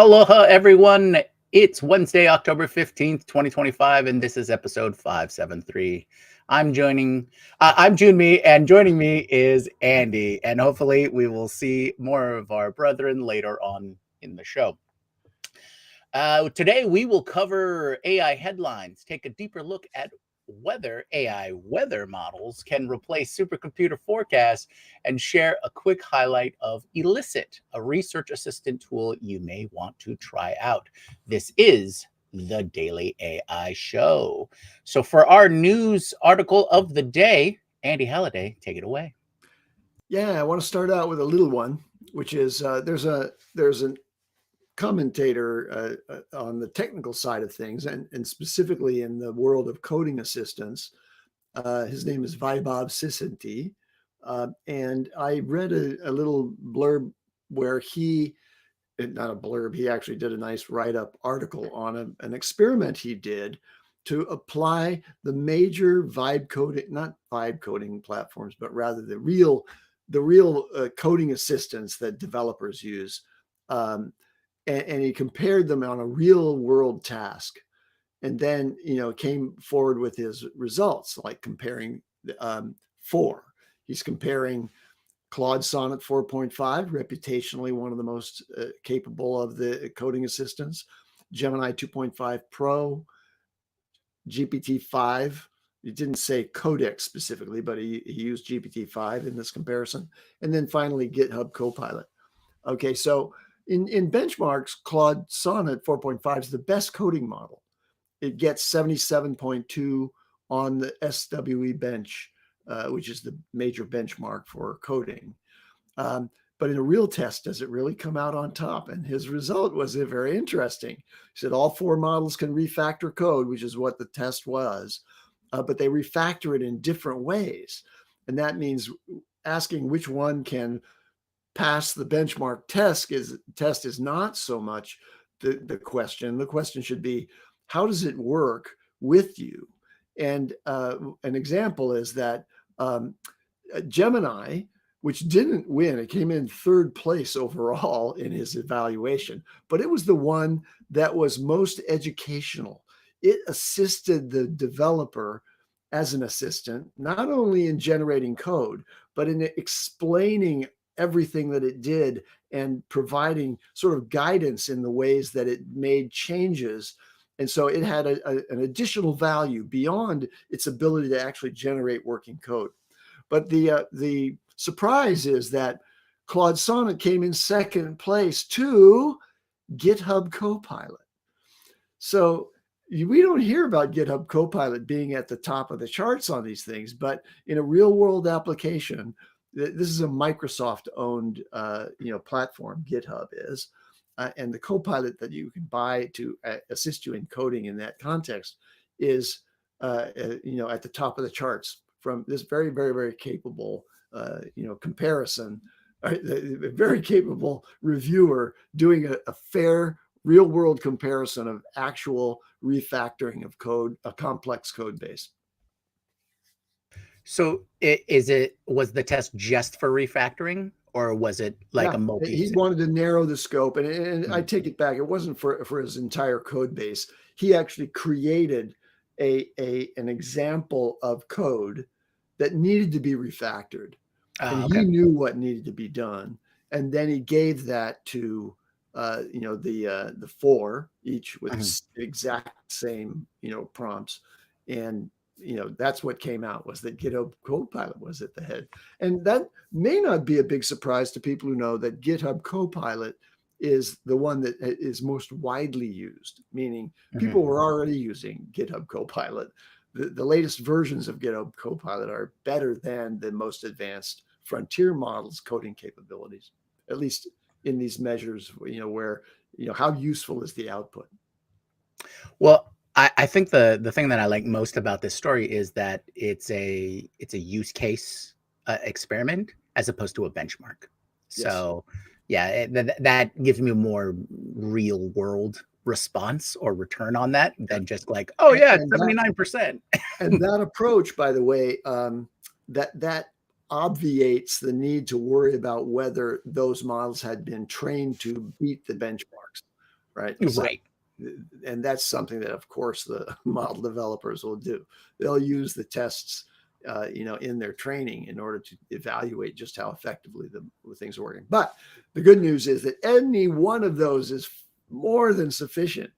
Aloha, everyone. It's Wednesday, October 15th, 2025, and this is episode 573. I'm Jyunmi, and joining me is Andy, and hopefully we will see more of our brethren later on in the show. Today we will cover AI headlines, take a deeper look at whether AI weather models can replace supercomputer forecasts, and share a quick highlight of Elicit, a research assistant tool you may want to try out. This is the Daily AI Show. So for our news article of the day, Andy Halliday, take it away. Yeah, I want to start out with a little one, which is there's a commentator on the technical side of things, and specifically in the world of coding assistants. His name is Vaibhav Sisanti. And I read a little blurb where not a blurb, he actually did a nice write-up article on an experiment he did to apply the major not vibe coding platforms, but rather the real coding assistants that developers use. And he compared them on a real world task, and then came forward with his results, like comparing four. He's comparing Claude Sonnet 4.5, reputationally one of the most capable of the coding assistants, Gemini 2.5 Pro, GPT-5. He didn't say Codex specifically, but he used GPT-5 in this comparison, and then finally GitHub Copilot. Okay, so in benchmarks, Claude Sonnet 4.5 is the best coding model. It gets 77.2 on the SWE bench, which is the major benchmark for coding. But in a real test, does it really come out on top? And his result was very interesting. He said all four models can refactor code, which is what the test was, but they refactor it in different ways. And that means asking which one can pass the benchmark test is not so much the question. The question should be, how does it work with you? And an example is that Gemini, which didn't win, it came in third place overall in his evaluation, but it was the one that was most educational. It assisted the developer as an assistant, not only in generating code, but in explaining everything that it did and providing sort of guidance in the ways that it made changes. And so it had an additional value beyond its ability to actually generate working code. But the surprise is that Claude Sonnet came in second place to GitHub Copilot. So we don't hear about GitHub Copilot being at the top of the charts on these things, but in a real world application, this is a Microsoft-owned platform, GitHub is. And the Copilot that you can buy to assist you in coding in that context is, at the top of the charts from this very, very, very capable, comparison, a very capable reviewer doing a fair real world comparison of actual refactoring of code, a complex code base. So was the test just for refactoring, or was it like a multi? He wanted to narrow the scope, and I take it back. It wasn't for his entire code base. He actually created an example of code that needed to be refactored, and Okay. he knew what needed to be done, and then he gave that to the four each with the exact same prompts, and that's what came out, was that GitHub Copilot was at the head. And that may not be a big surprise to people who know that GitHub Copilot is the one that is most widely used, meaning people were already using GitHub Copilot. The latest versions of GitHub Copilot are better than the most advanced frontier models' coding capabilities, at least in these measures, where, how useful is the output? Well, I think the thing that I like most about this story is that it's a use case experiment as opposed to a benchmark. Yes. So yeah, that gives me a more real world response or return on that than just like, oh yeah, 79%. And that approach, by the way, that obviates the need to worry about whether those models had been trained to beat the benchmarks. right? So, Right. and that's something that, of course, the model developers will do. They'll use the tests, in their training in order to evaluate just how effectively the things are working. But the good news is that any one of those is more than sufficient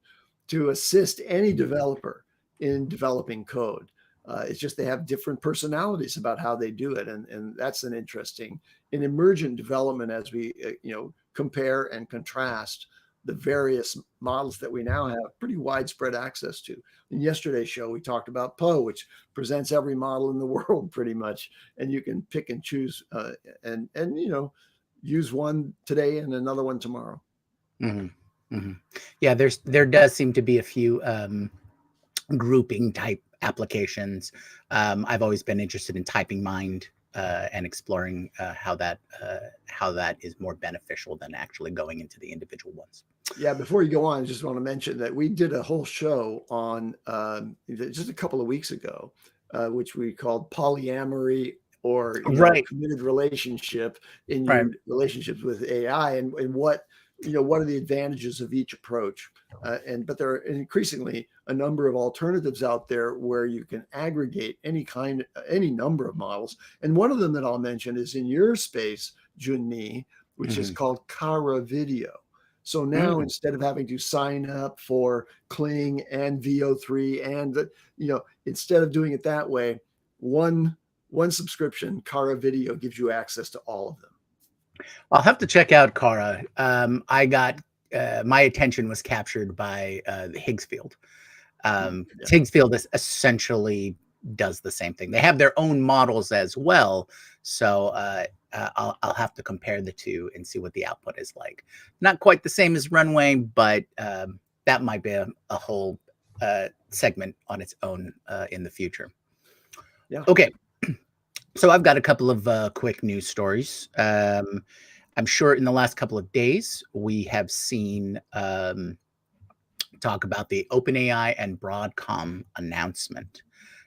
to assist any developer in developing code. It's just they have different personalities about how they do it, and that's an interesting, an emergent development as we compare and contrast the various models that we now have pretty widespread access to. In yesterday's show, we talked about Poe, which presents every model in the world pretty much, and you can pick and choose and use one today and another one tomorrow. Mm-hmm. Mm-hmm. Yeah, there does seem to be a few grouping type applications. I've always been interested in typing mind and exploring how that is more beneficial than actually going into the individual ones. Yeah, before you go on, I just want to mention that we did a whole show on just a couple of weeks ago, which we called polyamory or Right. committed relationship in Right. your relationships with AI, and what are the advantages of each approach. But there are increasingly a number of alternatives out there where you can aggregate any number of models. And one of them that I'll mention is in your space, Jyunmi, which is called Kara Video. So now instead of having to sign up for Kling and VO3 and instead of doing it that way, one subscription, Kara Video, gives you access to all of them. I'll have to check out Kara. I got my attention was captured by the Higgs field. Higgs field essentially does the same thing. They have their own models as well, so I'll have to compare the two and see what the output is like. Not quite the same as Runway, but that might be a whole segment on its own in the future. Yeah. Okay. So I've got a couple of quick news stories. I'm sure in the last couple of days we have seen talk about the OpenAI and Broadcom announcement.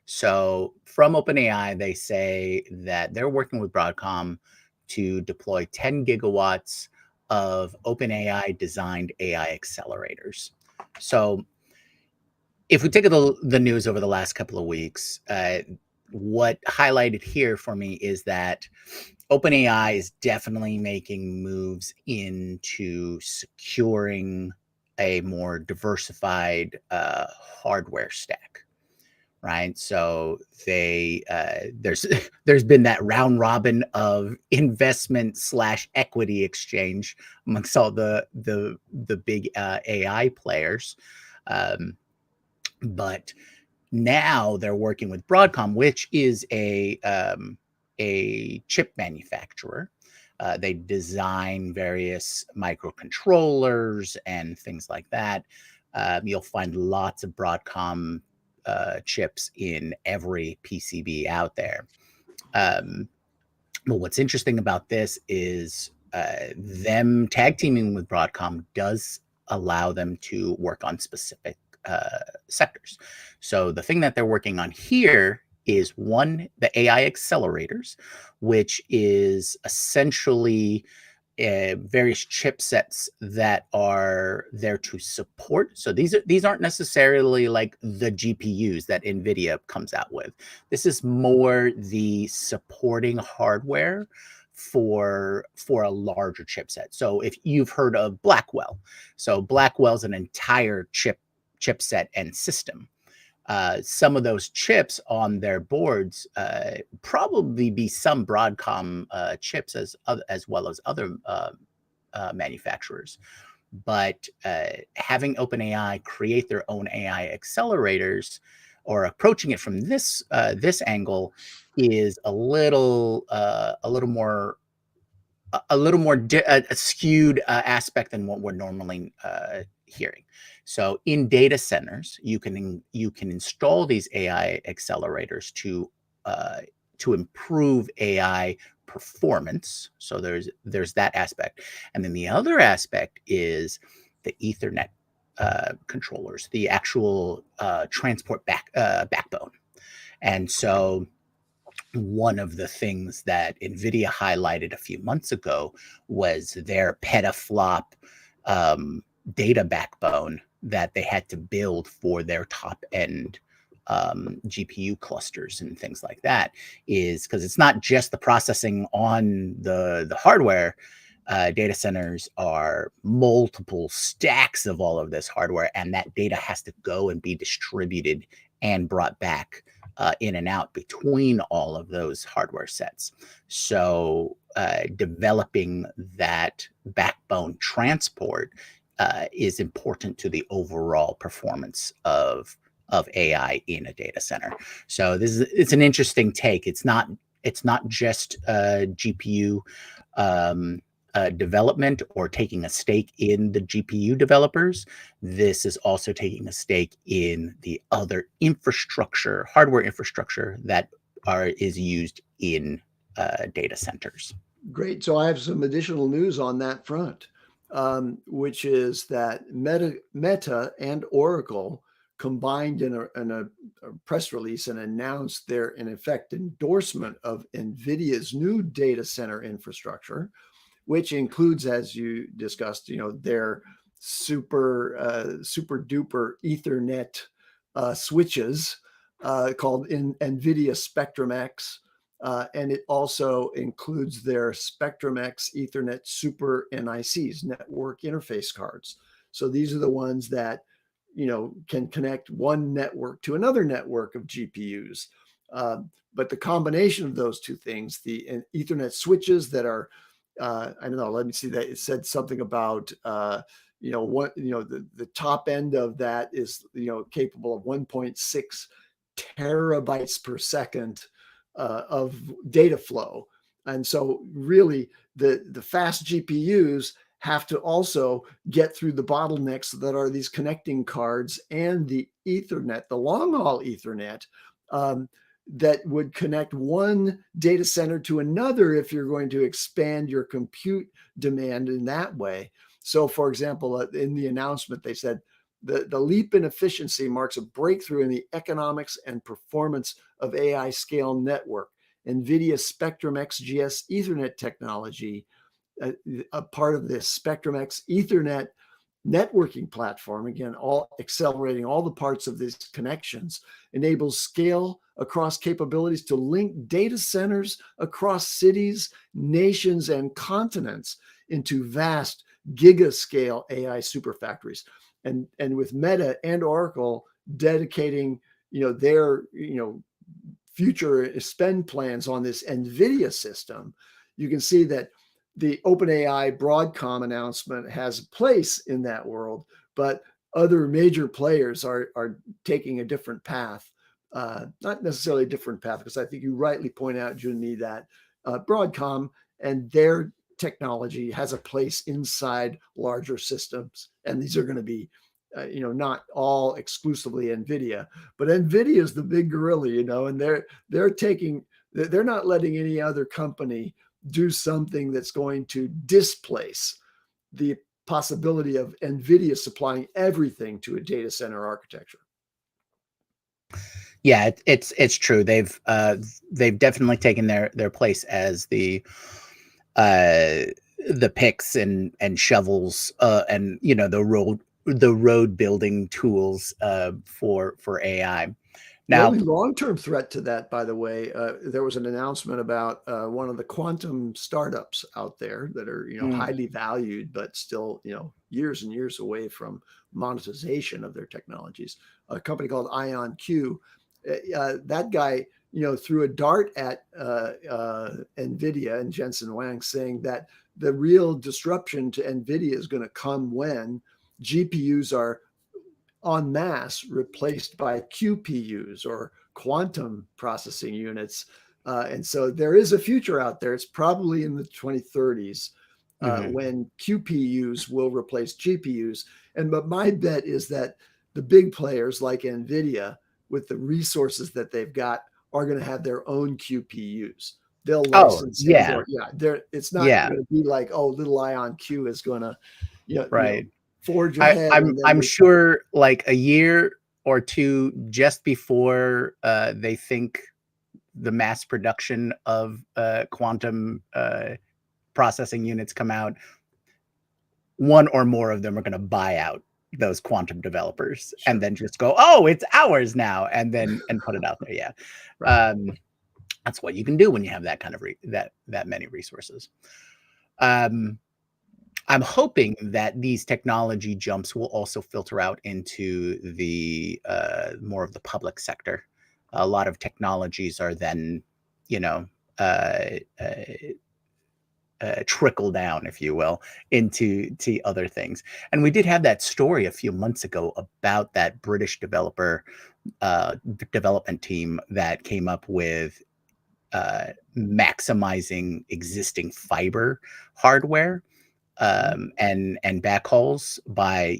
So from OpenAI, they say that they're working with Broadcom to deploy 10 gigawatts of OpenAI designed AI accelerators. So if we take the news over the last couple of weeks, what highlighted here for me is that OpenAI is definitely making moves into securing a more diversified hardware stack, right? So there's been that round robin of investment / equity exchange amongst all the big AI players, but now they're working with Broadcom, which is a chip manufacturer. They design various microcontrollers and things like that. You'll find lots of Broadcom chips in every PCB out there. But what's interesting about this is them tag teaming with Broadcom does allow them to work on specific sectors. So the thing that they're working on here is one, the AI accelerators, which is essentially various chipsets that are there to support. So these aren't necessarily like the GPUs that NVIDIA comes out with. This is more the supporting hardware for a larger chipset. So if you've heard of Blackwell, so Blackwell's an entire chipset and system. Some of those chips on their boards probably be some Broadcom chips as well as other manufacturers. But having OpenAI create their own AI accelerators or approaching it from this angle is a little more a skewed aspect than what we're normally hearing. So in data centers, you can install these AI accelerators to improve AI performance. So there's that aspect, and then the other aspect is the Ethernet controllers, the actual transport backbone, and so one of the things that NVIDIA highlighted a few months ago was their petaflop data backbone that they had to build for their top end GPU clusters and things like that, is because it's not just the processing on the hardware. Data centers are multiple stacks of all of this hardware, and that data has to go and be distributed and brought back in and out between all of those hardware sets. So developing that backbone transport is important to the overall performance of AI in a data center. So it's an interesting take. It's not just GPU development or taking a stake in the GPU developers. This is also taking a stake in the other infrastructure, hardware infrastructure that is used in data centers. Great. So I have some additional news on that front, which is that Meta and Oracle combined in a press release and announced their, in effect, endorsement of NVIDIA's new data center infrastructure, which includes, as you discussed, their super duper Ethernet switches called NVIDIA Spectrum-X. And it also includes their Spectrum-X Ethernet Super NICs, network interface cards. So these are the ones that can connect one network to another network of GPUs. But the combination of those two things, the Ethernet switches that are, I don't know, let me see that it said something about, the top end of that is, capable of 1.6 terabytes per second of data flow. And so really the fast GPUs have to also get through the bottlenecks that are these connecting cards and the Ethernet, the long haul Ethernet, that would connect one data center to another if you're going to expand your compute demand in that way. So for example, in the announcement, they said the leap in efficiency marks a breakthrough in the economics and performance of AI scale network. NVIDIA Spectrum-X XGS Ethernet technology, a part of this Spectrum-X Ethernet networking platform, again, all accelerating all the parts of these connections, enables scale across capabilities to link data centers across cities, nations, and continents into vast giga-scale AI superfactories. And with Meta and Oracle dedicating, their, future spend plans on this NVIDIA system, you can see that the OpenAI Broadcom announcement has a place in that world, but other major players are taking a different path. Not necessarily a different path, because I think you rightly point out, Jyunmi, that Broadcom and their technology has a place inside larger systems. And these are going to be, not all exclusively NVIDIA, but NVIDIA is the big gorilla, and they're not letting any other company do something that's going to displace the possibility of NVIDIA supplying everything to a data center architecture. Yeah, it's true. They've definitely taken their place as the picks and shovels and the road building tools for AI. The Now, only long-term threat to that, by the way, there was an announcement about one of the quantum startups out there that are, highly valued, but still, years and years away from monetization of their technologies. A company called IonQ. That guy, threw a dart at NVIDIA and Jensen Huang, saying that the real disruption to NVIDIA is going to come when GPUs are en masse replaced by QPUs or quantum processing units. And so there is a future out there. It's probably in the 2030s when QPUs will replace GPUs. But my bet is that the big players like NVIDIA, with the resources that they've got, are going to have their own QPUs. They'll license it's not going to be like, little IonQ is going to, right. forge ahead. I'm sure like a year or two just before they think the mass production of quantum processing units come out, one or more of them are going to buy out those quantum developers and Sure. then just go, oh, it's ours now, and put it out there. Yeah. Right. That's what you can do when you have that kind of that many resources. Um, I'm hoping that these technology jumps will also filter out into the more of the public sector. A lot of technologies are then, you know, uh, uh, trickle down, if you will, into to other things. And we did have that story a few months ago about that British development team that came up with maximizing existing fiber hardware and backhauls by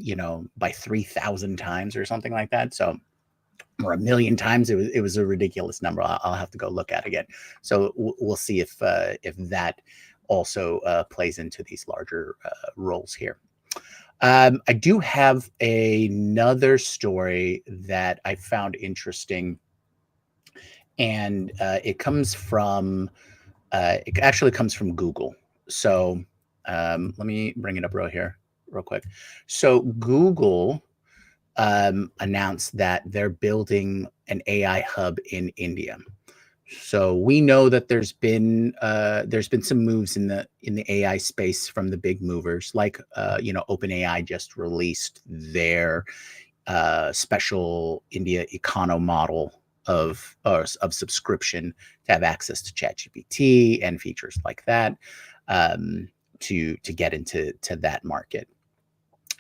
by 3,000 times or something like that. So or a million times. It was a ridiculous number. I'll have to go look at again. So we'll see if that also plays into these larger roles here. I do have another story that I found interesting, and it actually comes from Google. So let me bring it up real quick. So Google announced that they're building an AI hub in India. So we know that there's been some moves in the AI space from the big movers, like OpenAI just released their special India econo model of subscription to have access to ChatGPT and features like that, to get into that market.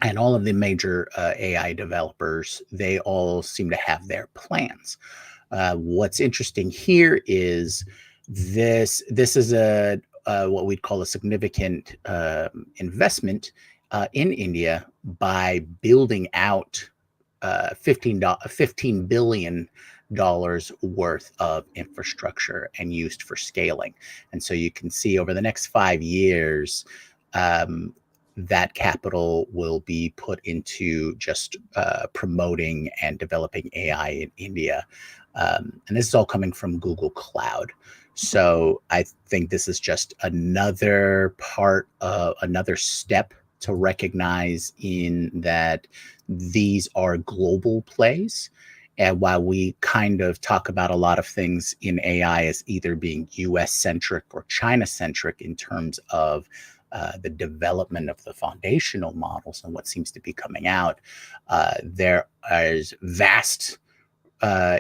And all of the major AI developers, they all seem to have their plans. What's interesting here is this is a what we'd call a significant investment in India by building out 15 billion dollars worth of infrastructure and used for scaling. And so you can see over the next 5 years, um, that capital will be put into just promoting and developing AI in India. And this is all coming from Google Cloud. So I think this is just another step to recognize in that these are global plays. And while we kind of talk about a lot of things in AI as either being US centric or China centric in terms of the development of the foundational models and what seems to be coming out, there is vast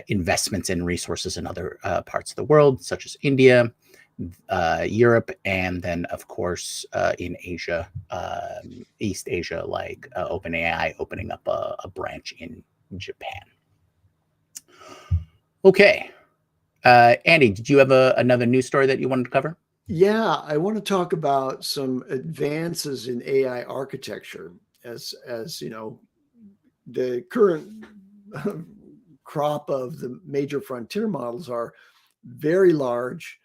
investments and resources in other parts of the world, such as India, Europe, and then, of course, in Asia, East Asia, like OpenAI opening up a branch in Japan. Okay. Andy, did you have another news story that you wanted to cover? Yeah, I want to talk about some advances in AI architecture. As you know, the current crop of the major frontier models are very large,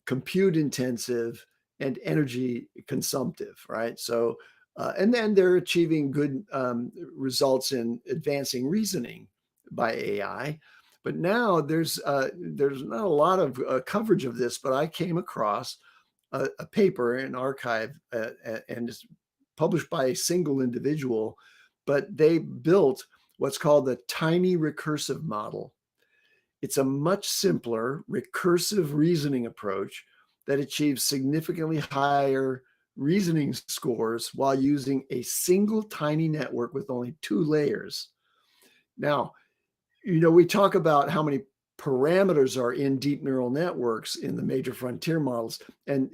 compute intensive, and energy consumptive, right? So, and then they're achieving good results in advancing reasoning by AI. But now there's not a lot of coverage of this, but I came across a paper, an archive, and it's published by a single individual, but they built what's called the tiny recursive model. It's a much simpler recursive reasoning approach that achieves significantly higher reasoning scores while using a single tiny network with only 2 layers. Now, we talk about how many parameters are in deep neural networks in the major frontier models. And,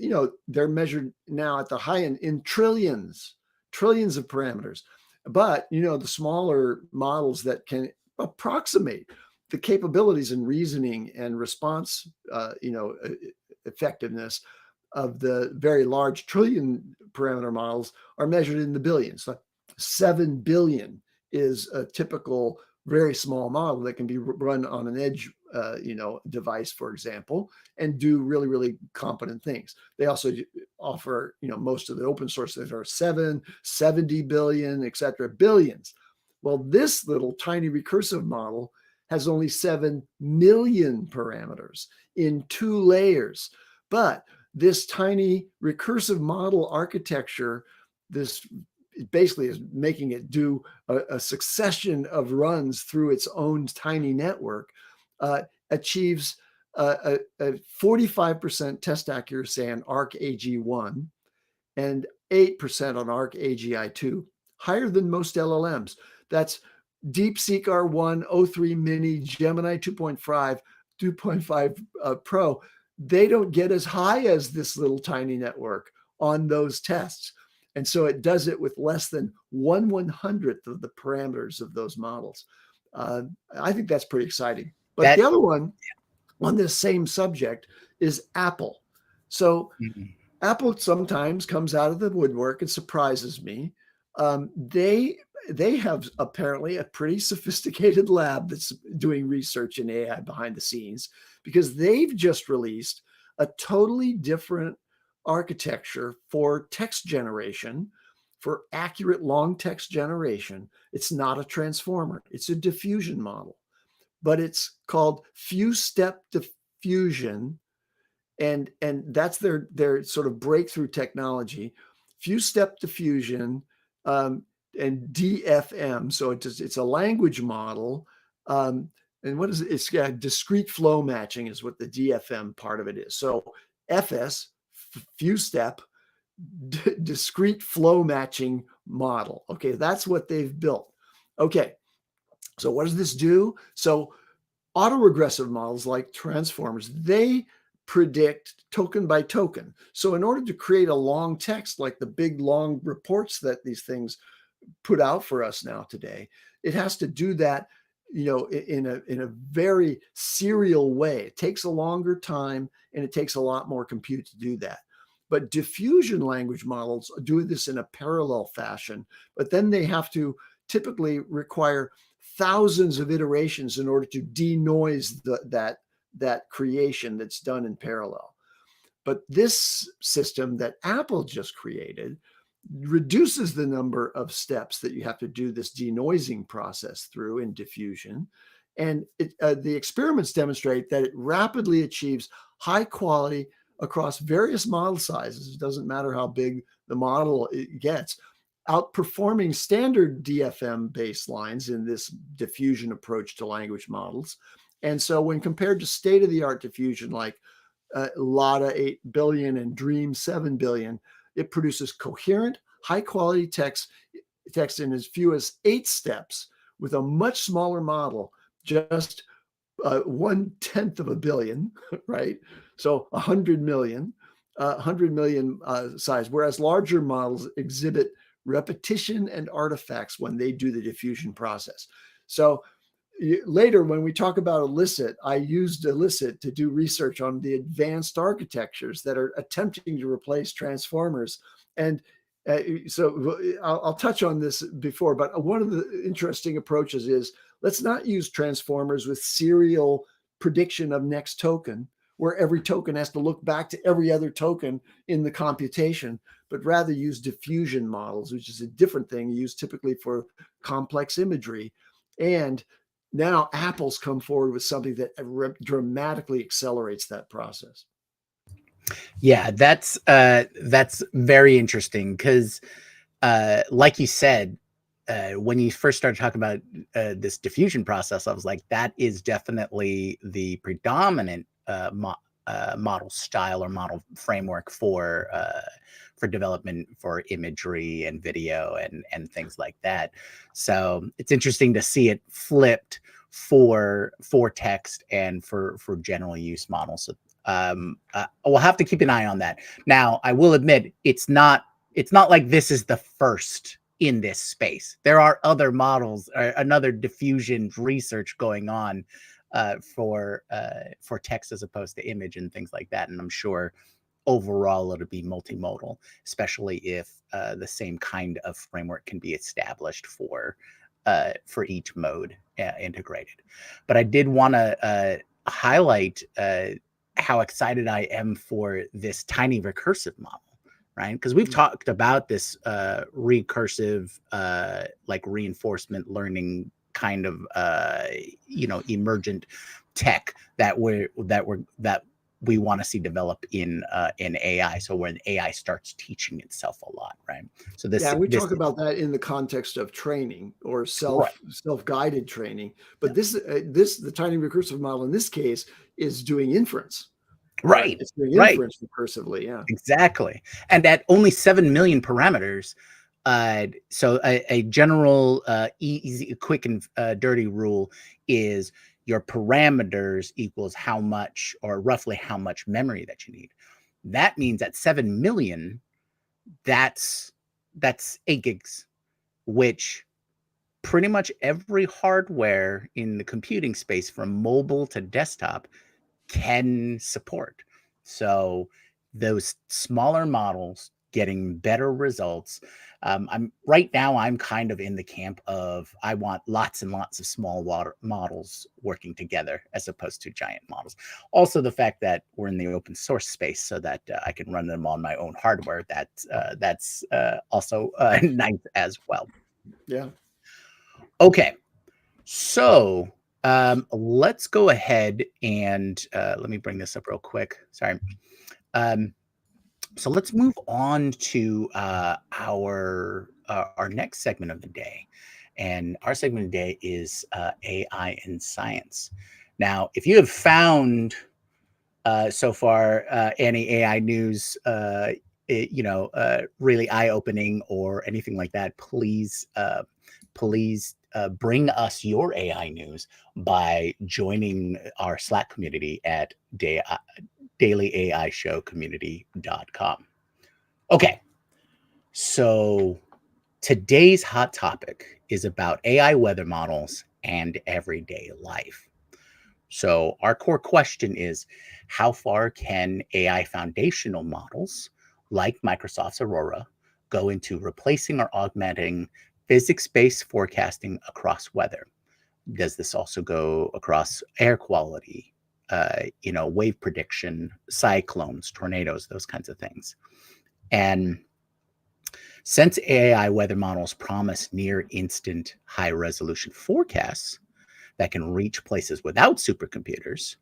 they're measured now at the high end in trillions of parameters. But, the smaller models that can approximate the capabilities in reasoning and response, effectiveness of the very large trillion parameter models are measured in the billions. Like 7 billion is a typical very small model that can be run on an edge, device, for example, and do really, really competent things. They also offer, most of the open source that are 70 billion, et cetera, billions. Well, this little tiny recursive model has only 7 million parameters in 2 layers. But this tiny recursive model architecture, this basically is making it do a succession of runs through its own tiny network, achieves a 45% test accuracy on ARC-AG1 and 8% on ARC-AGI2, higher than most LLMs. That's DeepSeek R1, O3 Mini, Gemini 2.5 Pro. They don't get as high as this little tiny network on those tests. And so it does it with less than 1/100th of the parameters of those models. I think that's pretty exciting. But the other one on this same subject is Apple. So Apple sometimes comes out of the woodwork and surprises me. They have apparently a pretty sophisticated lab that's doing research in AI behind the scenes, because they've just released a totally different architecture for text generation, for accurate long text generation. It's not a transformer, it's a diffusion model, but it's called few-step diffusion. And that's their sort of breakthrough technology, few-step diffusion, and DFM. So it's a language model. And what is it? It's discrete flow matching is what the DFM part of it is. So FS, few-step, discrete flow matching model. Okay, that's what they've built. Okay, so what does this do? So autoregressive models like transformers, they predict token by token. So in order to create a long text, like the big long reports that these things put out for us now today, it has to do that, in a very serial way. It takes a longer time and it takes a lot more compute to do that. But diffusion language models do this in a parallel fashion, but then they have to typically require thousands of iterations in order to denoise that creation that's done in parallel. But this system that Apple just created reduces the number of steps that you have to do this denoising process through in diffusion. And the experiments demonstrate that it rapidly achieves high quality across various model sizes. It doesn't matter how big the model it gets, outperforming standard DFM baselines in this diffusion approach to language models. And so when compared to state-of-the-art diffusion like LADA 8 billion and DREAM 7 billion, it produces coherent, high-quality text in as few as 8 steps with a much smaller model, just 1/10 of a billion, right? So 100 million size, whereas larger models exhibit repetition and artifacts when they do the diffusion process. So later, when we talk about Elicit, I used Elicit to do research on the advanced architectures that are attempting to replace transformers. And so I'll touch on this before, but one of the interesting approaches is, let's not use transformers with serial prediction of next token, where every token has to look back to every other token in the computation, but rather use diffusion models, which is a different thing used typically for complex imagery. And now Apple's come forward with something that dramatically accelerates that process. Yeah, that's very interesting because, like you said, when you first started talking about this diffusion process, I was like, that is definitely the predominant model style or model framework for development for imagery and video and things like that. So it's interesting to see it flipped for text and for general use models. So we'll have to keep an eye on that. Now, I will admit it's not like this is the first in this space. There are other models, another diffusion research going on for text as opposed to image and things like that. And I'm sure overall it'll be multimodal, especially if the same kind of framework can be established for each mode integrated. But I did want to highlight how excited I am for this tiny recursive model, right? Because we've talked about this recursive, like reinforcement learning kind of, emergent tech that we want to see develop in AI. So when AI starts teaching itself a lot, right? So Yeah, we this talk about that in the context of training or right, self-guided training. yeah, But the tiny recursive model in this case is doing inference, right? right, It's doing right, inference recursively. Yeah. exactly. And at only 7 million parameters, so a general easy, quick, and dirty rule is your parameters equals how much or roughly how much memory that you need. That means at 7 million, that's 8 gigs, which pretty much every hardware in the computing space from mobile to desktop can support. So those smaller models getting better results. I'm kind of in the camp of I want lots and lots of small water models working together as opposed to giant models. Also, the fact that we're in the open source space, so that I can run them on my own hardware. That's also nice as well. Yeah. Okay, so let's go ahead and let me bring this up real quick. Sorry. Um, so let's move on to our next segment of the day, and our segment of the day is AI and science. Now, if you have found so far any AI news, really eye opening or anything like that, please bring us your AI news by joining our Slack community at dailyaishowcommunity.com. Okay, so today's hot topic is about AI weather models and everyday life. So, our core question is how far can AI foundational models like Microsoft's Aurora go into replacing or augmenting physics based forecasting across weather? Does this also go across air quality, wave prediction, cyclones, tornadoes, those kinds of things? And since AI weather models promise near instant high resolution forecasts that can reach places without supercomputers,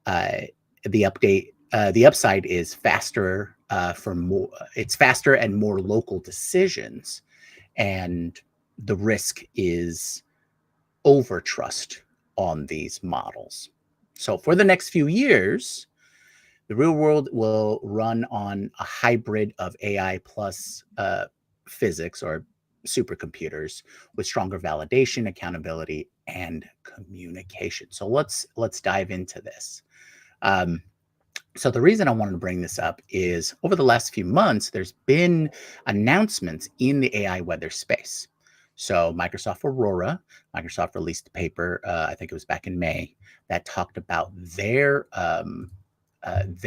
uh, the upside is faster for more. It's faster and more local decisions, and the risk is over trust on these models. So for the next few years, the real world will run on a hybrid of AI plus physics or supercomputers with stronger validation, accountability, and communication. So let's dive into this. Um, so the reason I wanted to bring this up is over the last few months, there's been announcements in the AI weather space. So Microsoft released a paper, I think it was back in May, that talked about their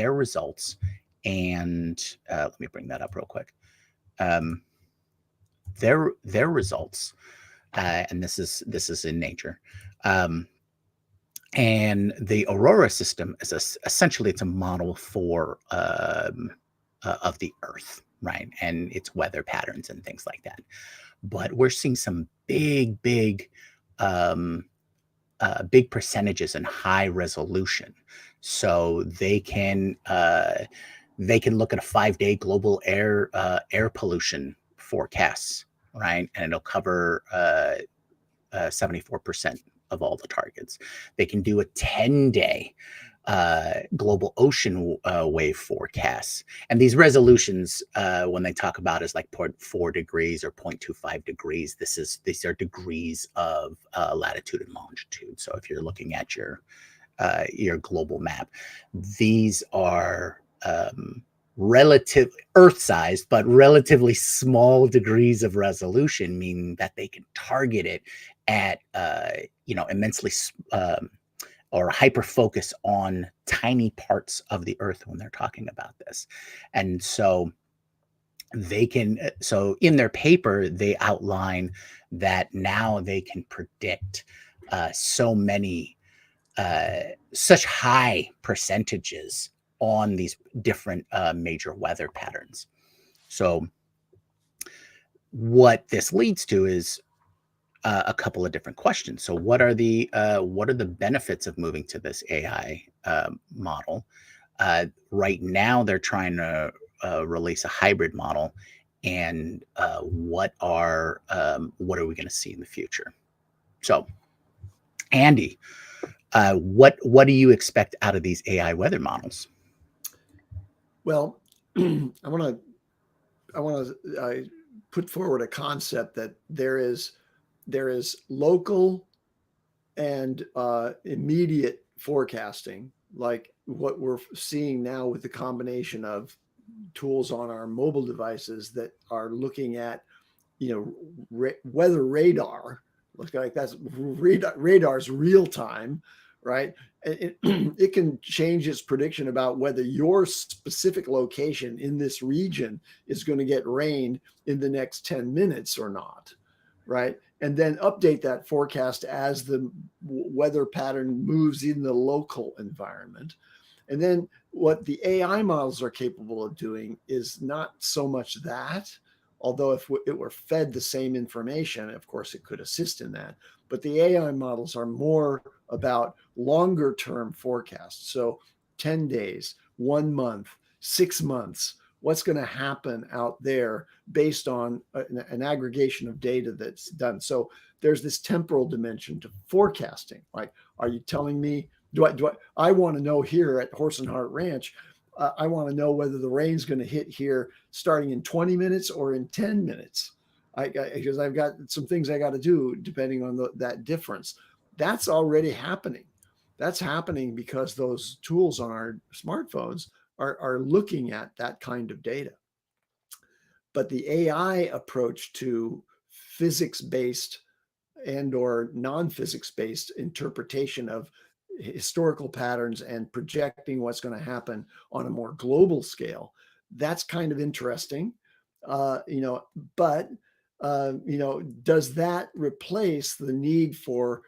results. And let me bring that up real quick. Um, their results, and this is in Nature. Um, and the Aurora system is essentially it's a model for of the Earth, right, and its weather patterns and things like that. But we're seeing some um, big percentages and high resolution, so they can look at a 5-day global air pollution forecast, right, and it'll cover 74% of all the targets. They can do a 10-day global ocean wave forecasts. And these resolutions, when they talk about is like 0.4 degrees or 0.25 degrees, these are degrees of latitude and longitude. So if you're looking at your global map, these are relative Earth-sized, but relatively small degrees of resolution, meaning that they can target it at immensely or hyper focus on tiny parts of the Earth when they're talking about this. And so so in their paper they outline that now they can predict so many such high percentages on these different major weather patterns. So what this leads to is a couple of different questions. So what are the benefits of moving to this AI model? Right now, they're trying to release a hybrid model, and what are we going to see in the future? So, Andy, what do you expect out of these AI weather models? Well, I want to put forward a concept that there is local and immediate forecasting, like what we're seeing now with the combination of tools on our mobile devices that are looking at, weather radar. Looks like that's radar's real time, right? It can change its prediction about whether your specific location in this region is going to get rain in the next 10 minutes or not, right? And then update that forecast as the weather pattern moves in the local environment. And then what the AI models are capable of doing is not so much that, although if it were fed the same information, of course, it could assist in that. But the AI models are more about longer term forecasts. So 10 days, 1 month, 6 months, what's going to happen out there based on an aggregation of data that's done. So there's this temporal dimension to forecasting. Like, are you telling me, I want to know here at Horse and Heart Ranch, I want to know whether the rain's going to hit here starting in 20 minutes or in 10 minutes. Because I've got some things I got to do depending on that difference. That's already happening. That's happening because those tools on our smartphones are looking at that kind of data. But the AI approach to physics-based and or non-physics-based interpretation of historical patterns and projecting what's going to happen on a more global scale, that's kind of interesting. But does that replace the need for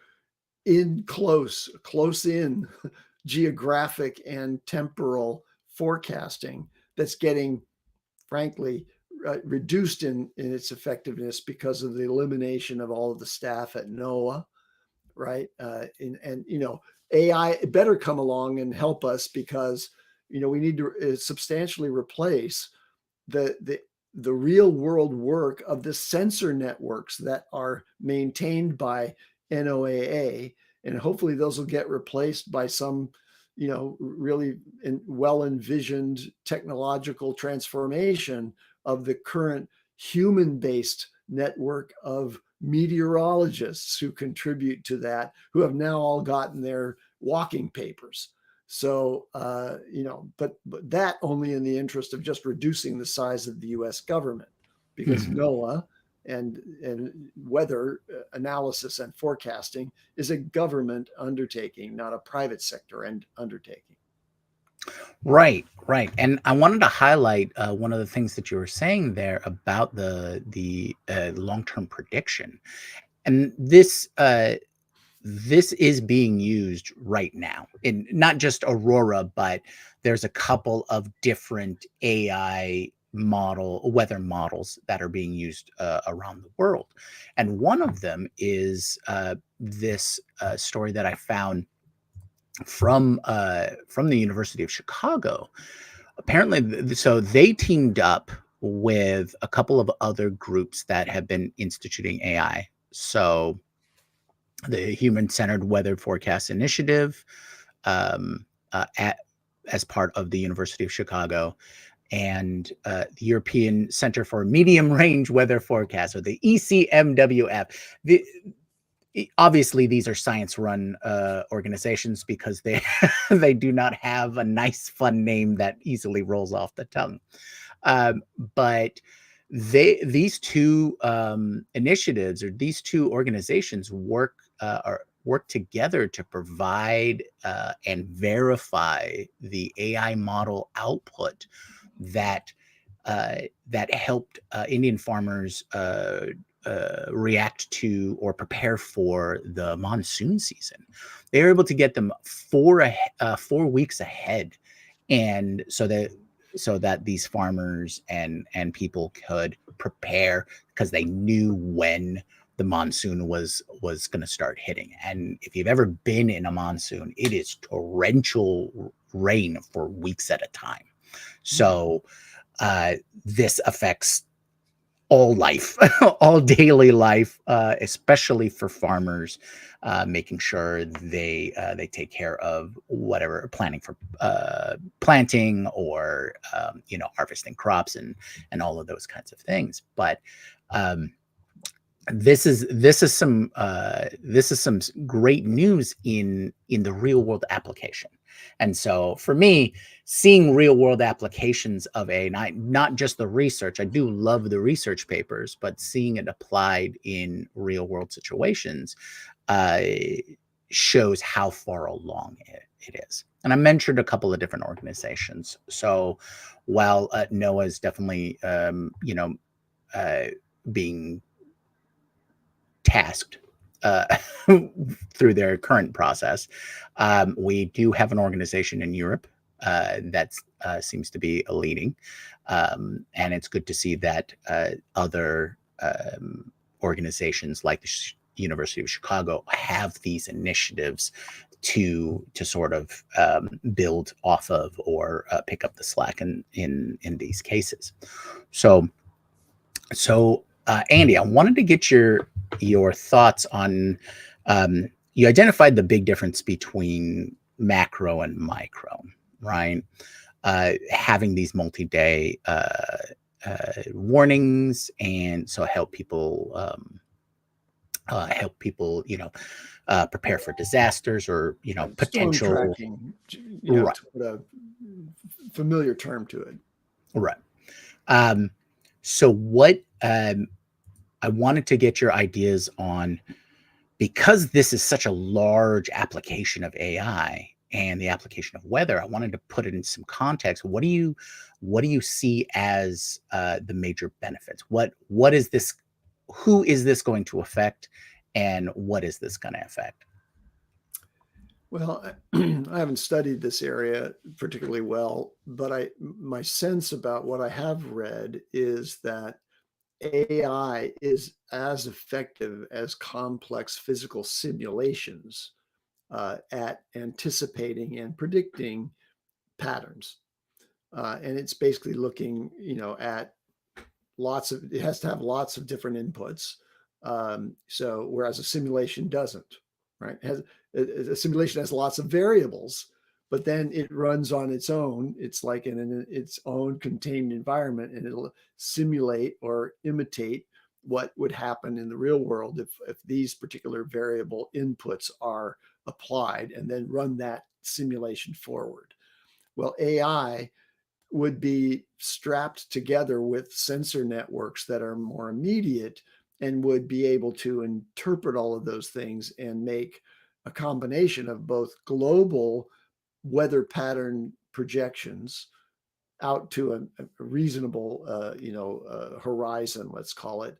close in geographic and temporal forecasting that's getting, frankly, reduced in its effectiveness because of the elimination of all of the staff at NOAA, right? And AI better come along and help us, because we need to substantially replace the real world work of the sensor networks that are maintained by NOAA, and hopefully those will get replaced by some really well envisioned technological transformation of the current human-based network of meteorologists who contribute to that, who have now all gotten their walking papers. So, but that only in the interest of just reducing the size of the US government, because NOAA and weather analysis and forecasting is a government undertaking, not a private sector undertaking. Right, right. And I wanted to highlight one of the things that you were saying there about the long-term prediction, and this is being used right now in not just Aurora, but there's a couple of different AI weather models that are being used around the world, and one of them is this story that I found from the University of Chicago. Apparently, so they teamed up with a couple of other groups that have been instituting AI. So the Human Centered Weather Forecast Initiative, um, as part of the University of Chicago, and the European Center for Medium Range Weather Forecast, or the ECMWF. Obviously, these are science-run organizations, because they they do not have a nice, fun name that easily rolls off the tongue. But these two initiatives, or these two organizations, work together to provide and verify the AI model output that that helped Indian farmers react to or prepare for the monsoon season. They were able to get them 4 weeks ahead, and so that these farmers and people could prepare, because they knew when the monsoon was going to start hitting. And if you've ever been in a monsoon, it is torrential rain for weeks at a time. Mm. So this affects all life, all daily life, especially for farmers, making sure they take care of whatever planning for planting or harvesting crops and all of those kinds of things. But um, this is some great news in the real world application. And so for me, seeing real world applications of AI, not just the research, I do love the research papers, but seeing it applied in real world situations uh, shows how far along it is. And I mentioned a couple of different organizations. So while NOAA is definitely uh, being tasked uh, through their current process. We do have an organization in Europe that seems to be a leading, and it's good to see that other organizations like the University of Chicago have these initiatives to sort of build off of or pick up the slack in these cases. So Andy, I wanted to get your thoughts on you identified the big difference between macro and micro, right? Having these multi-day warnings, and so help people, prepare for disasters or Storm potential. tracking, Right, to put a familiar term to it. right. Um, so what I wanted to get your ideas on, because this is such a large application of AI and the application of weather. I wanted to put it in some context. What do you see as the major benefits? What is this? Who is this going to affect, and what is this going to affect? Well, I haven't studied this area particularly well, but my sense about what I have read is that AI is as effective as complex physical simulations at anticipating and predicting patterns. And it's basically looking, at it has to have lots of different inputs. So whereas a simulation doesn't, right? A simulation has lots of variables, but then it runs on its own. It's like in its own contained environment, and it'll simulate or imitate what would happen in the real world if these particular variable inputs are applied, and then run that simulation forward. Well, AI would be strapped together with sensor networks that are more immediate and would be able to interpret all of those things and make a combination of both global weather pattern projections out to a reasonable, horizon, let's call it.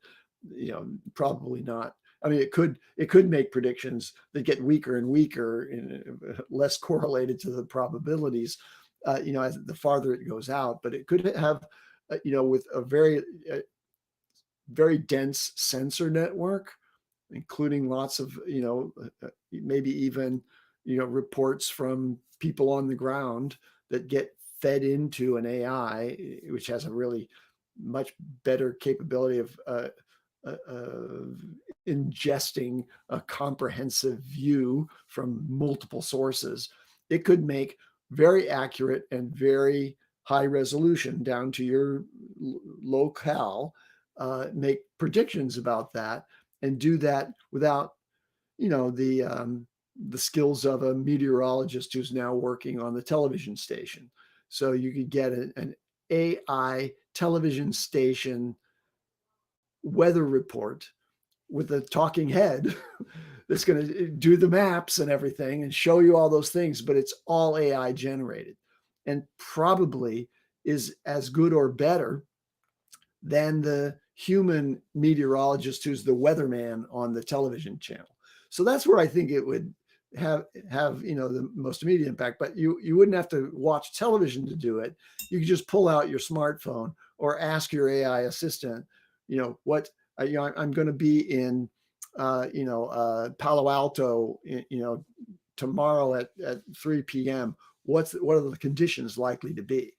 Probably not. I mean, it could make predictions that get weaker and weaker and less correlated to the probabilities, as the farther it goes out. But it could have, with a very dense sensor network, including lots of, maybe even, reports from people on the ground that get fed into an AI, which has a really much better capability of ingesting a comprehensive view from multiple sources. It could make very accurate and very high resolution down to your locale, make predictions about that, and do that without, the skills of a meteorologist who's now working on the television station. So you could get an AI television station weather report with a talking head that's going to do the maps and everything and show you all those things, but it's all AI generated, and probably is as good or better than the human meteorologist who's the weatherman on the television channel. So that's where I think it would have the most immediate impact. But you wouldn't have to watch television to do it. You could just pull out your smartphone or ask your AI assistant, what I'm going to be in, Palo Alto, tomorrow at 3 p.m. what are the conditions likely to be?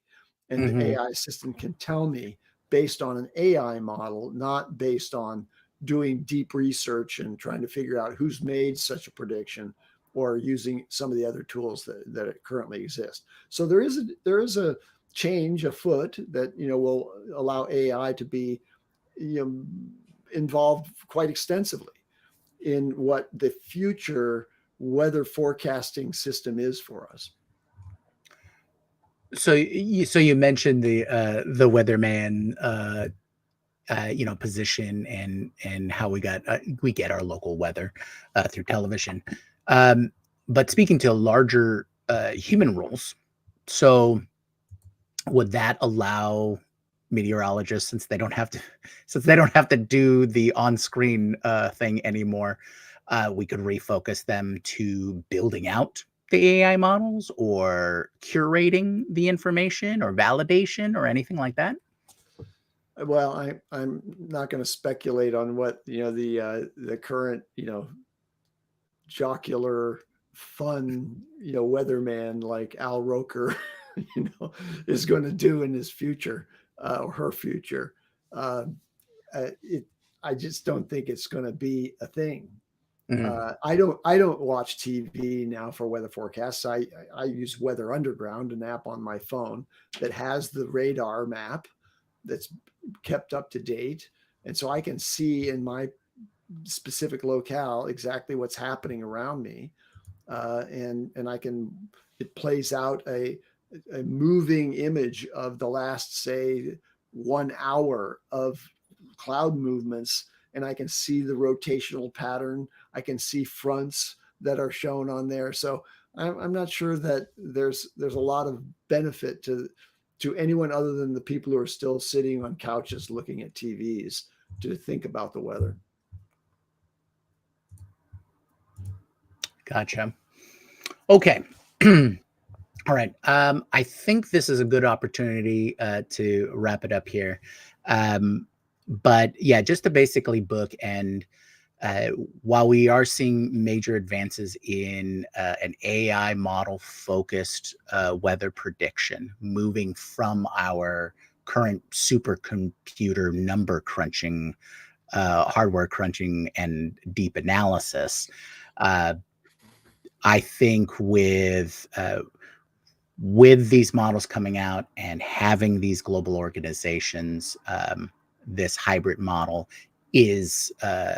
And the Mm-hmm. AI system can tell me based on an AI model, not based on doing deep research and trying to figure out who's made such a prediction or using some of the other tools that currently exist. So there is a change afoot that will allow AI to be involved quite extensively in what the future weather forecasting system is for us. So you mentioned the weatherman position and how we get our local weather through television. Um, but speaking to larger human roles, so would that allow meteorologists, since they don't have to do the on-screen thing anymore, we could refocus them to building out the AI models or curating the information or validation or anything like that? Well, I'm not going to speculate on what the current jocular fun weatherman like Al Roker is going to do in his future or her future. Uh, it I just don't think it's going to be a thing. Mhm. I don't watch TV now for weather forecasts. I use Weather Underground, an app on my phone that has the radar map that's kept up to date, and so I can see in my specific locale exactly what's happening around me, and I can it plays out a moving image of the last, say, 1 hour of cloud movements, and I can see the rotational pattern. I can see fronts that are shown on there. So I'm not sure that there's a lot of benefit to anyone other than the people who are still sitting on couches looking at TVs to think about the weather. Gotcha. Okay. All right. I think this is a good opportunity to wrap it up here. But yeah, just to basically bookend, uh, while we are seeing major advances in an AI model focused weather prediction, moving from our current supercomputer number crunching, hardware crunching, and deep analysis, uh, I think with these models coming out and having these global organizations, this hybrid model is uh,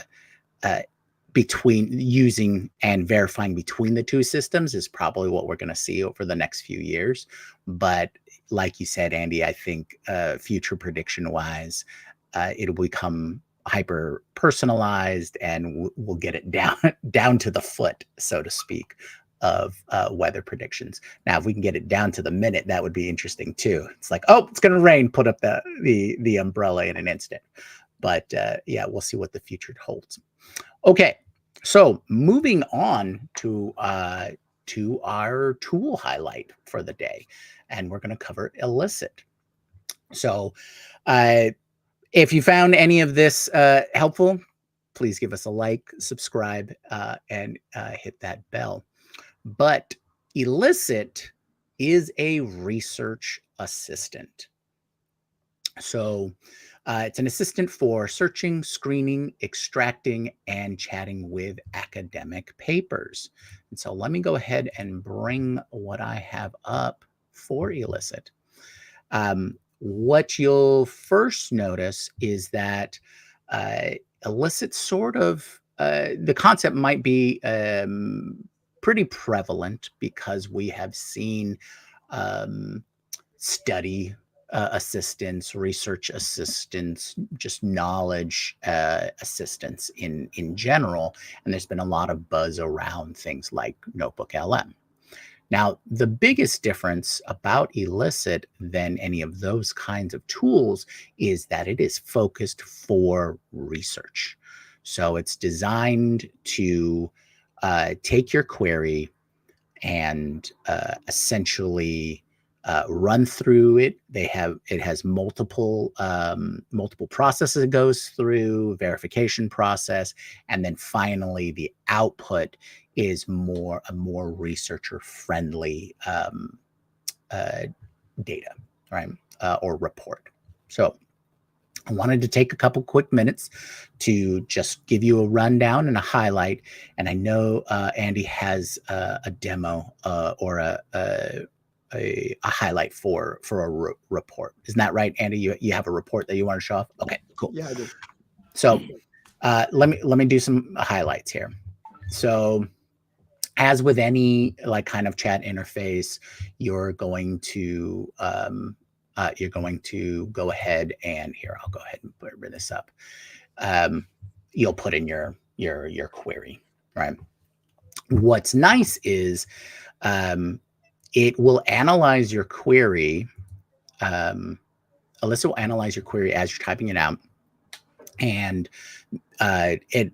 between using and verifying between the two systems is probably what we're going to see over the next few years. But like you said, Andy, I think future prediction wise, it'll become hyper personalized and we'll get it down down to the foot, so to speak, of weather predictions. Now, if we can get it down to the minute, that would be interesting too. It's like, oh, it's going to rain, put up the umbrella in an instant. But yeah, we'll see what the future holds. Okay, so moving on to our tool highlight for the day, and we're going to cover illicit. So, uh, if you found any of this helpful, please give us a like, subscribe, and hit that bell. But illicit is a research assistant. So it's an assistant for searching, screening, extracting, and chatting with academic papers. And so let me go ahead and bring what I have up for illicit. What you'll first notice is that uh, illicit sort of the concept might be pretty prevalent because we have seen um, study assistance, research assistance, just knowledge assistance in general, and there's been a lot of buzz around things like Notebook LM. Now, the biggest difference about illicit than any of those kinds of tools is that it is focused for research. So it's designed to take your query and essentially run through it. It has multiple processes it goes through, verification process, and then finally the output is a more researcher friendly data, right, or report. So I wanted to take a couple quick minutes to just give you a rundown and a highlight. And I know Andy has a demo or a highlight for a report. Isn't that right, Andy? You have a report that you want to show off? Okay, cool. Yeah, I do. So let me do some highlights here. So as with any like kind of chat interface, you're going to go ahead and here, I'll go ahead and bring this up. You'll put in your query, right? What's nice is it will analyze your query. Alyssa will analyze your query as you're typing it out, and it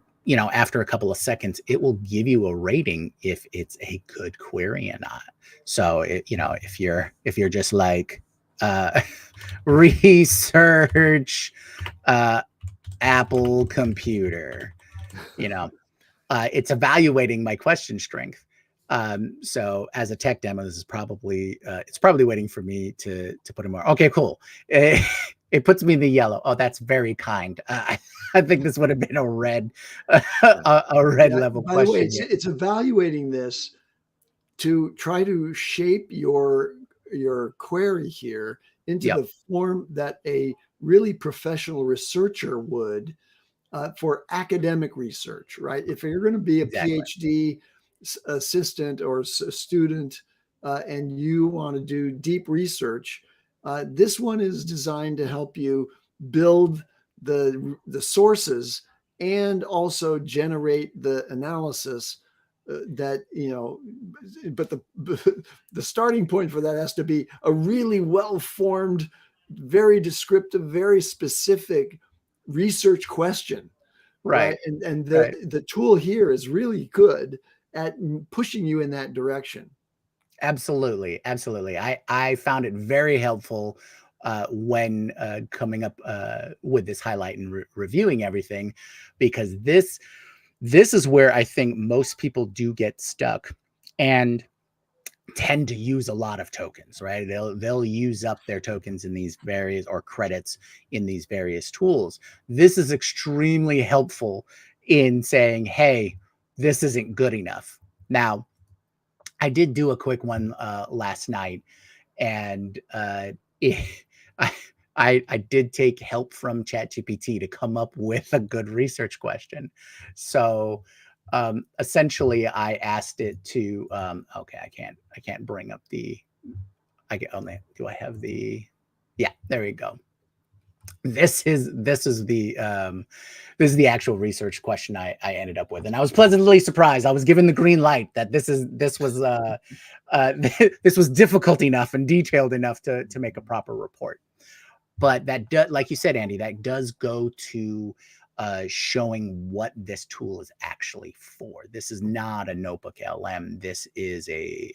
after a couple of seconds, it will give you a rating if it's a good query or not. So if you're just like research Apple computer, it's evaluating my question strength. So as a tech demo, this is probably it's probably waiting for me to put in more. Okay, cool. It puts me in the yellow. Oh, that's very kind. I think this would have been a red level By the way, question. it's evaluating this to try to shape your query here into Yep. the form that a really professional researcher would for academic research, right? If you're going to be a Exactly. PhD assistant or student and you want to do deep research, this one is designed to help you build the sources and also generate the analysis that but the starting point for that has to be a really well-formed, very descriptive, very specific research question, right? And Right. the tool here is really good at pushing you in that direction. Absolutely. I found it very helpful when coming up with this highlight and reviewing everything, because this is where I think most people do get stuck and tend to use a lot of tokens, right? They'll use up their tokens in these various, or credits in these various tools. This is extremely helpful in saying, hey, this isn't good enough. Now, I did do a quick one last night, and it, I, I did take help from ChatGPT to come up with a good research question. So essentially, I asked it to. Okay, I can't bring up the. I get only. Do I have the? Yeah, there we go. This is the actual research question I ended up with, and I was pleasantly surprised. I was given the green light that this was this was difficult enough and detailed enough to make a proper report. But like you said, Andy, that does go to showing what this tool is actually for. This is not a notebook LM. This is a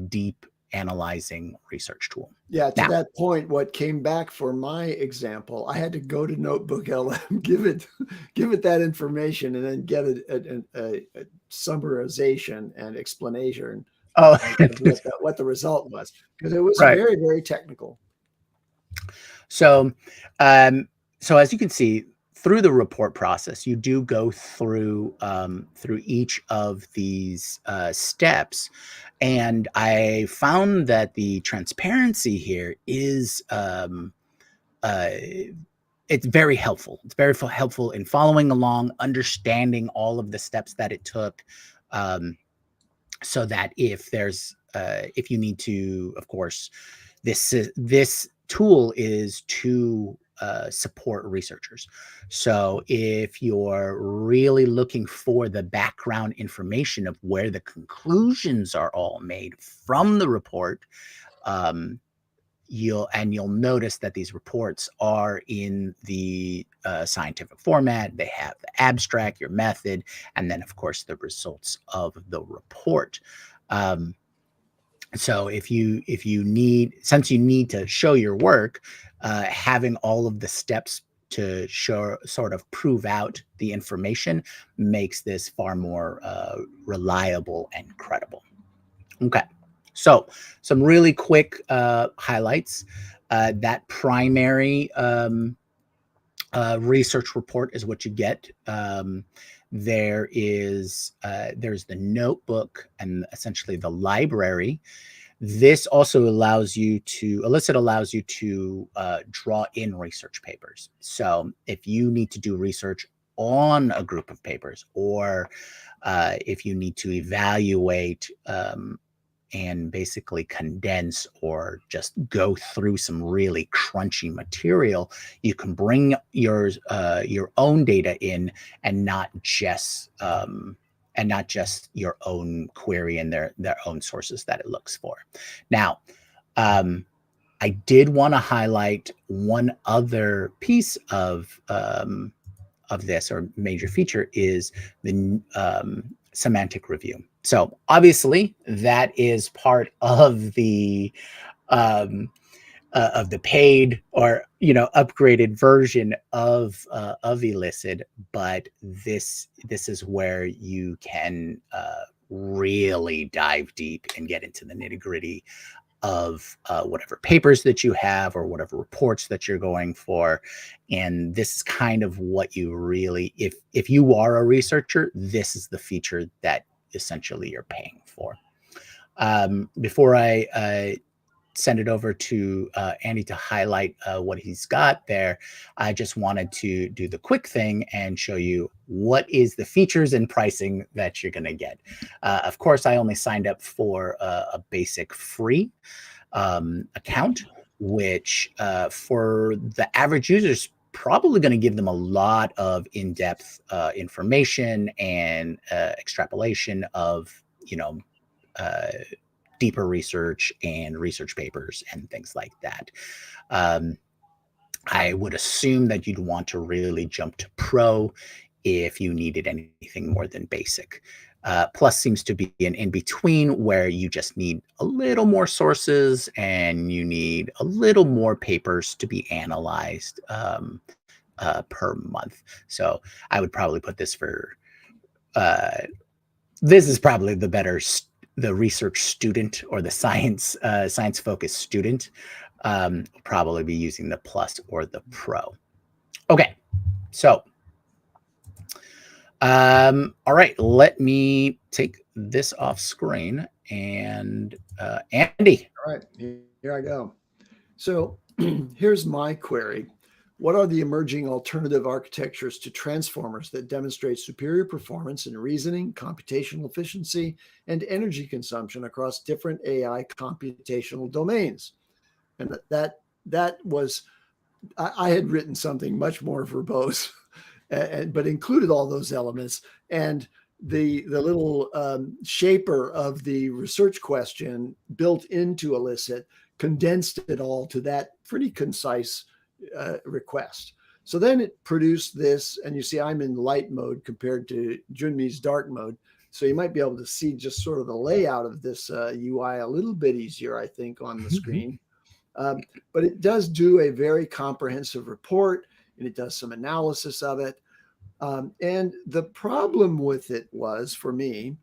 deep analyzing research tool. Yeah, to Now, that point, what came back for my example, I had to go to Notebook LM, give it that information, and then get a summarization and explanation oh, of what the result was, because it was right. very, very technical. So, so as you can see through the report process, you do go through through each of these steps, and I found that the transparency here is it's very helpful. It's very helpful in following along, understanding all of the steps that it took, so that if you need to, of course, this tool is to support researchers. So if you're really looking for the background information of where the conclusions are all made from the report, you'll notice that these reports are in the scientific format. They have the abstract, your method, and then of course the results of the report. So if you need, since you need to show your work, having all of the steps to sort of prove out the information makes this far more reliable and credible. Okay. So, some really quick highlights. That primary research report is what you get. There's the notebook and essentially the library. This also allows you to Elicit allows you to draw in research papers. So if you need to do research on a group of papers, or if you need to evaluate and basically condense or just go through some really crunchy material, you can bring your own data in, and not just your own query and their own sources that it looks for. Now, um, I did want to highlight one other piece of this, or major feature, is the semantic review. So obviously that is part um, of the paid, or upgraded version of Elicit, but this is where you can really dive deep and get into the nitty gritty of whatever papers that you have, or whatever reports that you're going for. And this is kind of what you really, if you are a researcher, this is the feature that essentially you're paying for. Before I send it over to Andy to highlight what he's got there, I just wanted to do the quick thing and show you what is the features and pricing that you're going to get. Of course, I only signed up for a basic free account, which for the average user is probably going to give them a lot of in-depth information and extrapolation of, uh, deeper research and research papers and things like that. Um, I would assume that you'd want to really jump to pro if you needed anything more than basic. Plus seems to be an in between, where you just need a little more sources and you need a little more papers to be analyzed per month. So I would probably put this for uh, this is probably the research student, or the science focused student, probably be using the plus or the pro. Okay, so all right, let me take this off screen, and Andy. All right, here I go. So here's my query. What are the emerging alternative architectures to transformers that demonstrate superior performance in reasoning, computational efficiency, and energy consumption across different AI computational domains? And that was, I had written something much more verbose, but included all those elements. And the little shaper of the research question built into Elicit condensed it all to that pretty concise request. So then it produced this, and you see I'm in light mode compared to Jyunmi's dark mode. So you might be able to see just sort of the layout of this UI a little bit easier, I think, on the screen. But it does do a very comprehensive report, and it does some analysis of it. And the problem with it was, for me,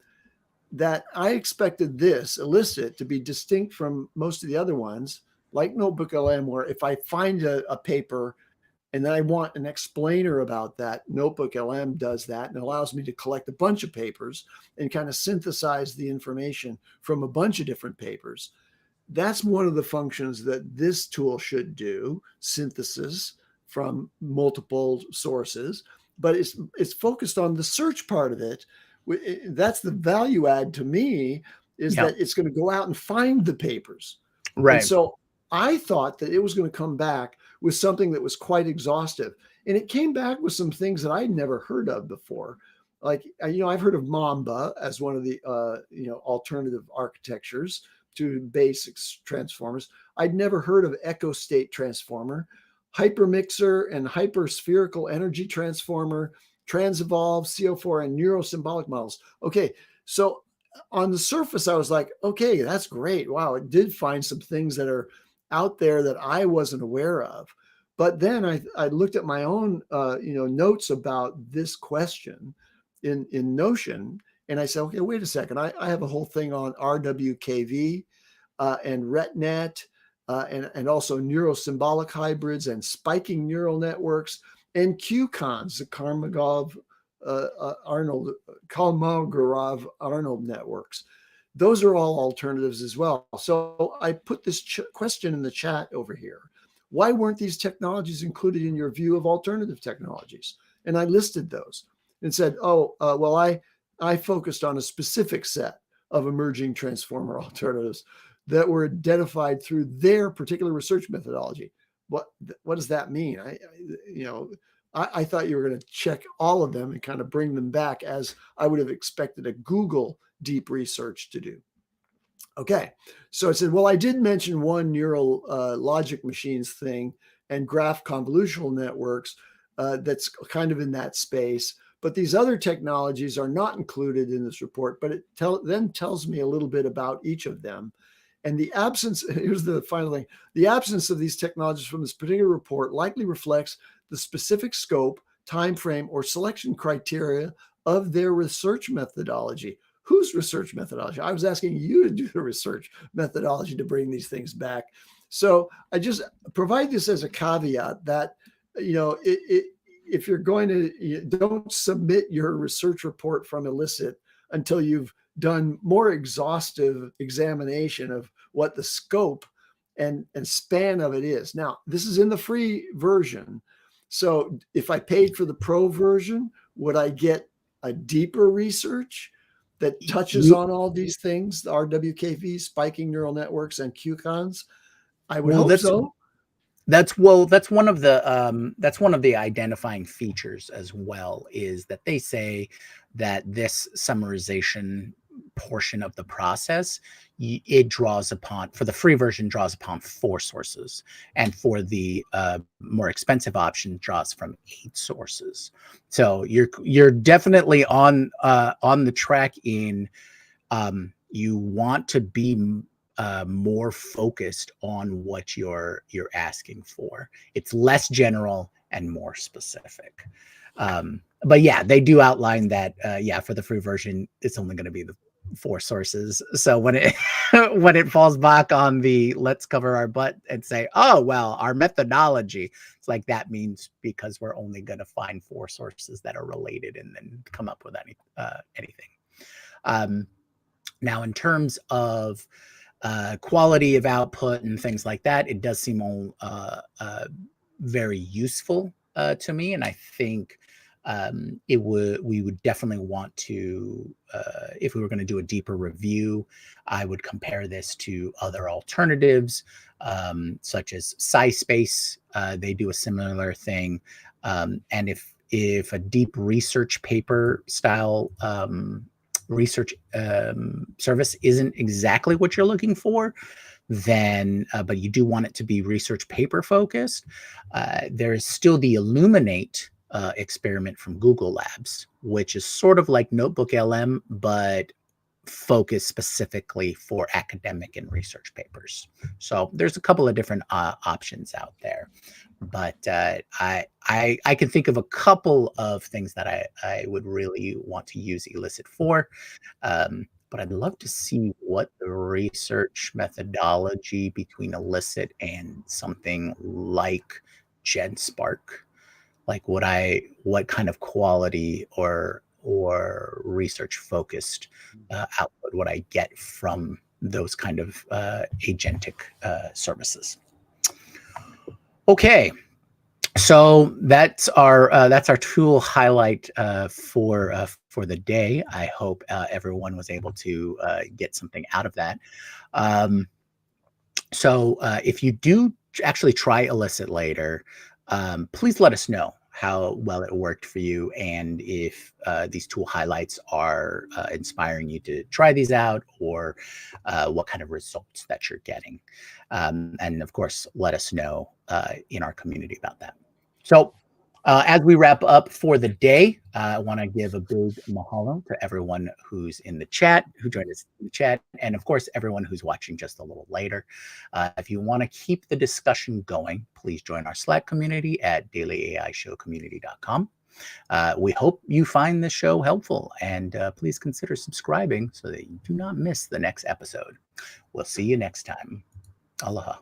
that I expected this Elicit to be distinct from most of the other ones, like Notebook LM, where if I find a paper and then I want an explainer about that, Notebook LM does that and allows me to collect a bunch of papers and kind of synthesize the information from a bunch of different papers. That's one of the functions that this tool should do, synthesis from multiple sources, but it's focused on the search part of it. That's the value add to me, is Yeah, that it's going to go out and find the papers. And right. so I thought that it was going to come back with something that was quite exhaustive. And it came back with some things that I'd never heard of before. Like, I've heard of Mamba as one of the, alternative architectures to basic transformers. I'd never heard of Echo State Transformer, Hypermixer and Hyperspherical Energy Transformer, Transevolve, CO4, and Neurosymbolic models. Okay, so on the surface, I was like, okay, that's great. Wow, it did find some things that are out there that I wasn't aware of. But then I looked at my own notes about this question in Notion, and I said, okay, wait a second. I have a whole thing on RWKV. and RetNet, and also neurosymbolic hybrids and spiking neural networks, and QCons, the Kolmogorov-Arnold networks. Those are all alternatives as well. So I put this question in the chat over here. Why weren't these technologies included in your view of alternative technologies? And I listed those and said, well, I focused on a specific set of emerging transformer alternatives that were identified through their particular research methodology. What does that mean? I thought you were going to check all of them and kind of bring them back, as I would have expected a Google deep research to do. Okay, so I said, well, I did mention one neural logic machines thing and graph convolutional networks that's kind of in that space. But these other technologies are not included in this report, but it then tells me a little bit about each of them. And the absence, here's the final thing, the absence of these technologies from this particular report likely reflects the specific scope, time frame, or selection criteria of their research methodology. Whose research methodology? I was asking you to do the research methodology to bring these things back. So I just provide this as a caveat that, if you're going to, don't submit your research report from Elicit until you've done more exhaustive examination of what the scope and span of it is. Now, this is in the free version. So if I paid for the pro version, would I get a deeper research that touches on all these things, the RWKV, spiking neural networks, and QCons? I would hope so. That's one of the identifying features as well, is that they say that this summarization portion of the process, it draws upon, for the free version, draws upon 4 sources, and for the more expensive option, draws from 8 sources. So you're definitely on the track in you want to be more focused on what you're asking for. It's less general and more specific. But yeah, they do outline that for the free version, it's only going to be the 4 sources. So when it when it falls back on the let's cover our butt and say, oh well, our methodology, it's like that means because we're only going to find 4 sources that are related and then come up with anything. Now, in terms of quality of output and things like that, it does seem all very useful to me, and I think we would definitely want to, if we were going to do a deeper review, I would compare this to other alternatives, such as SciSpace. They do a similar thing, and if a deep research paper style research service isn't exactly what you're looking for, then but you do want it to be research paper focused, there is still the Illuminate experiment from Google Labs, which is sort of like Notebook LM, but focused specifically for academic and research papers. So there's a couple of different options out there, but I can think of a couple of things that I would really want to use Elicit for. But I'd love to see what the research methodology between Elicit and something like GenSpark, like what kind of quality or research focused output would I get from those kind of agentic services. Okay, so that's our tool highlight for the day. I hope everyone was able to get something out of that. So if you do actually try Elicit later, please let us know how well it worked for you, and if these tool highlights are inspiring you to try these out, or what kind of results that you're getting. And of course, let us know in our community about that. So as we wrap up for the day, I want to give a big mahalo to everyone who's in the chat, who joined us in the chat, and of course, everyone who's watching just a little later. If you want to keep the discussion going, please join our Slack community at dailyaishowcommunity.com. We hope you find this show helpful, and please consider subscribing so that you do not miss the next episode. We'll see you next time. Aloha.